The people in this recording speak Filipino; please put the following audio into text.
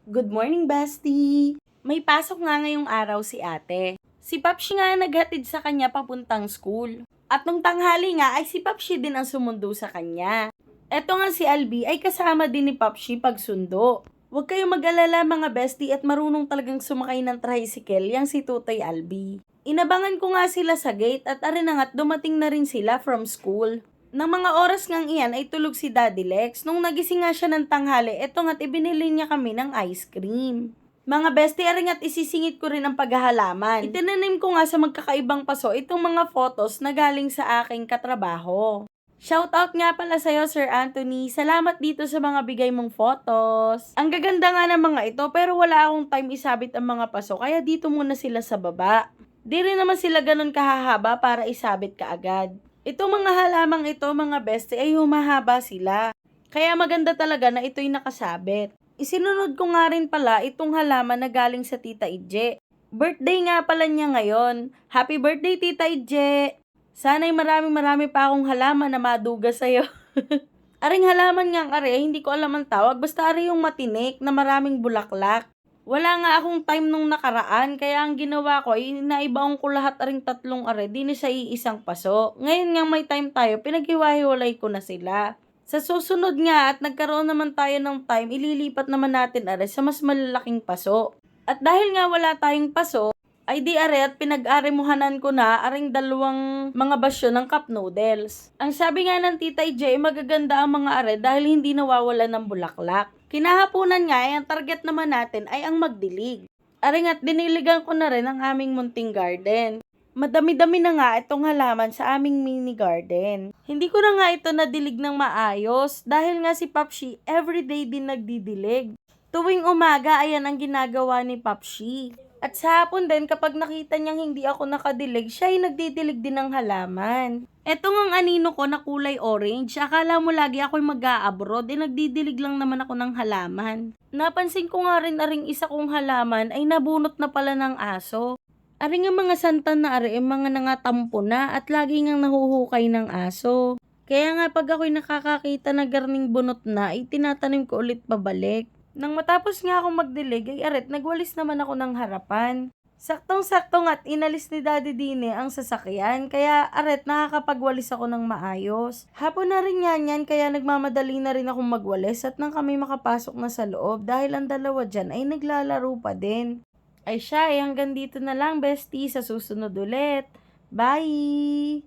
Good morning, bestie! May pasok nga ngayong araw si ate. Si Papshi nga naghatid sa kanya papuntang school. At nung tanghali nga ay si Papshi din ang sumundo sa kanya. Eto nga si Albi ay kasama din ni Papshi pagsundo. Huwag kayong mag-alala mga bestie at marunong talagang sumakay ng tricycle yang si Tutoy Albi. Inabangan ko nga sila sa gate at arin na nga't dumating na rin sila from school. Nang mga oras ngang iyan ay tulog si Daddy Lex. Nung nagising nga siya ng tanghali, eto nga't ibinili niya kami ng ice cream. Mga bestie, aring at isisingit ko rin ang paghahalaman. Itinanim ko nga sa magkakaibang paso itong mga photos na galing sa aking katrabaho. Shoutout nga pala sa'yo, Sir Anthony. Salamat dito sa mga bigay mong photos. Ang gaganda nga ng mga ito pero wala akong time isabit ang mga paso kaya dito muna sila sa baba. Di rin naman sila ganun kahahaba para isabit kaagad. Itong mga halamang ito, mga bestie, ay humahaba sila. Kaya maganda talaga na ito'y nakasabit. Isinunod ko nga rin pala itong halaman na galing sa Tita Ije. Birthday nga pala niya ngayon. Happy birthday, Tita Ije! Sana'y marami pa akong halaman na maduga sa'yo. Aring halaman nga ang are, hindi ko alam ang tawag. Basta are yung matinik na maraming bulaklak. Wala nga akong time nung nakaraan, kaya ang ginawa ko ay naibaon ko lahat aring tatlong are, di na sa iisang paso. Ngayon nga may time tayo, pinaghiwa-hiwalay ko na sila. Sa susunod nga at nagkaroon naman tayo ng time, ililipat naman natin are sa mas malalaking paso. At dahil nga wala tayong paso, ay di are at pinag-aremuhanan ko na aring dalawang mga basyo ng cup noodles. Ang sabi nga ng Tita Ije, magaganda ang mga are dahil hindi nawawala ng bulaklak. Kinahapunan nga ay ang target naman natin ay ang magdilig. Aring at diniligan ko na rin ang aming munting garden. Madami-dami na nga itong halaman sa aming mini garden. Hindi ko na nga ito nadilig ng maayos dahil nga si Papshi everyday din nagdidilig. Tuwing umaga ayan ang ginagawa ni Papshi. At sa hapon din kapag nakita niyang hindi ako nakadilig, siya ay nagdidilig din ng halaman. Eto ngang anino ko na kulay orange, akala mo lagi ako'y mag-a-abroad, nagdidilig lang naman ako ng halaman. Napansin ko nga rin aring isa kong halaman ay nabunot na pala ng aso. Aring ang mga santan na ari, mga nangatampo na at lagi ngang nahuhukay ng aso. Kaya nga pag ako'y nakakakita na garning bunot na, ay tinatanim ko ulit pabalik. Nang matapos nga akong magdilig, ay aret, nagwalis naman ako ng harapan. Saktong-sakto nga't inalis ni Daddy Dine ang sasakyan, kaya aret, nakakapagwalis ako ng maayos. Hapon na rin nga niyan, kaya nagmamadali na rin akong magwalis at nang kami makapasok na sa loob dahil ang dalawa dyan ay naglalaro pa din. Ay siya, hanggang dito na lang bestie, sa susunod ulit. Bye!